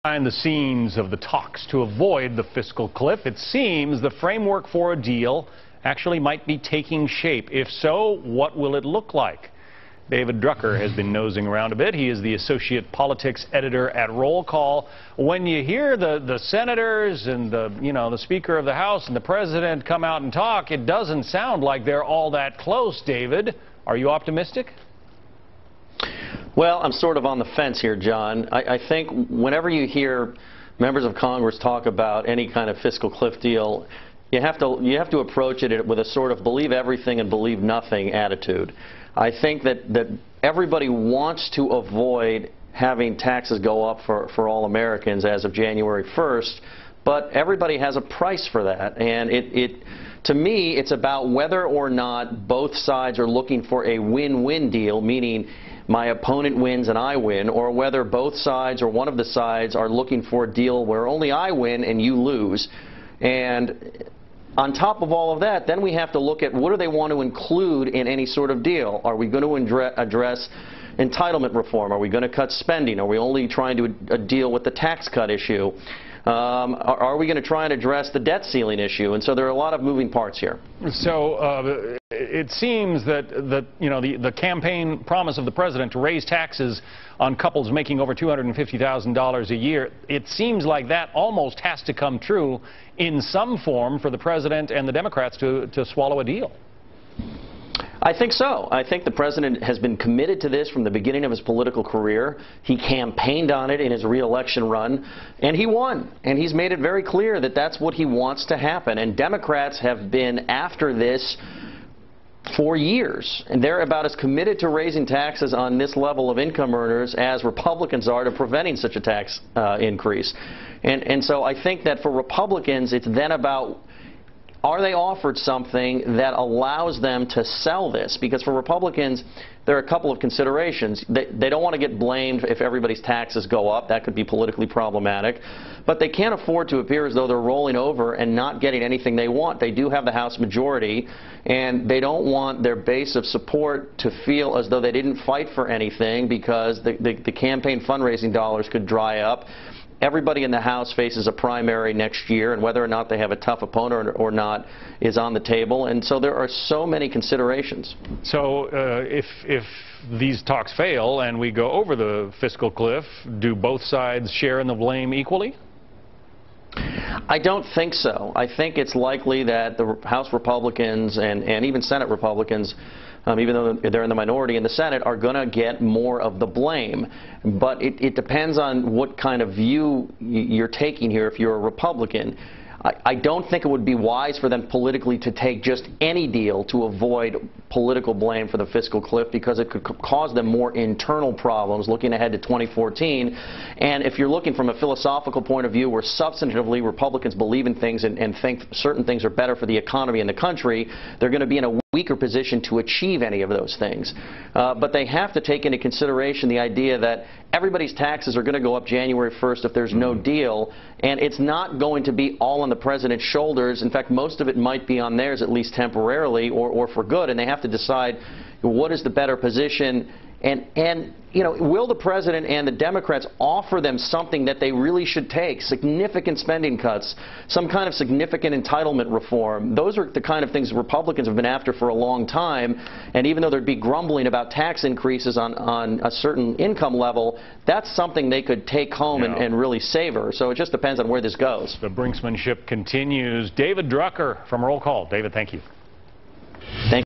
Behind the scenes of the talks to avoid the fiscal cliff, it seems the framework for a deal actually might be taking shape. If so, what will it look like? David Drucker has been nosing around a bit. He is the associate politics editor at Roll Call. When you hear the senators and the Speaker of the House and the President come out and talk, it doesn't sound like they're all that close, David. Are you optimistic? Well, I'm sort of on the fence here, John. I think whenever you hear members of Congress talk about any kind of fiscal cliff deal, you have to approach it with a sort of believe everything and believe nothing attitude. I think that everybody wants to avoid having taxes go up for all Americans as of January 1st, but everybody has a price for that. And to me, it's about whether or not both sides are looking for a win-win deal, meaning my opponent wins and I win, or whether both sides or one of the sides are looking for a deal where only I win and you lose. And on top of all of that, then we have to look at what do they want to include in any sort of deal. Are we going to address entitlement reform? Are we going to cut spending? Are we only trying to deal with the tax cut issue? Are we going to try and address the debt ceiling issue? And so there are a lot of moving parts here. So it seems that the campaign promise of the president to raise taxes on couples making over $250,000 a year, it seems like that almost has to come true in some form for the president and the Democrats to swallow a deal. I think so. I think the president has been committed to this from the beginning of his political career. He campaigned on it in his re-election run, and he won. And he's made it very clear that that's what he wants to happen. And Democrats have been after this for years, and they're about as committed to raising taxes on this level of income earners as Republicans are to preventing such a tax increase. And so I think that for Republicans, it's then about, are they offered something that allows them to sell this? Because for Republicans, there are a couple of considerations. They don't want to get blamed if everybody's taxes go up. That could be politically problematic. But they can't afford to appear as though they're rolling over and not getting anything they want. They do have the House majority, and they don't want their base of support to feel as though they didn't fight for anything because the campaign fundraising dollars could dry up. Everybody in the House faces a primary next year, and whether or not they have a tough opponent or not is on the table. And so there are so many considerations. So if these talks fail and we go over the fiscal cliff, do both sides share in the blame equally? I don't think so. I think it's likely that the House Republicans and even Senate Republicans, even though they're in the minority in the Senate, are going to get more of the blame. But it depends on what kind of view you're taking here if you're a Republican. I don't think it would be wise for them politically to take just any deal to avoid political blame for the fiscal cliff, because it could cause them more internal problems looking ahead to 2014. And if you're looking from a philosophical point of view where substantively Republicans believe in things and think certain things are better for the economy and the country, they're going to be in a weaker position to achieve any of those things. But they have to take into consideration the idea that everybody's taxes are going to go up January 1st if there's no deal, and it's not going to be all on the president's shoulders. In fact, most of it might be on theirs, at least temporarily or for good, and they have to decide what is the better position. And will the president and the Democrats offer them something that they really should take? Significant spending cuts, some kind of significant entitlement reform. Those are the kind of things Republicans have been after for a long time. And even though there'd be grumbling about tax increases on a certain income level, that's something they could take home and really savor. So it just depends on where this goes. The brinksmanship continues. David Drucker from Roll Call. David, thank you. Thank you.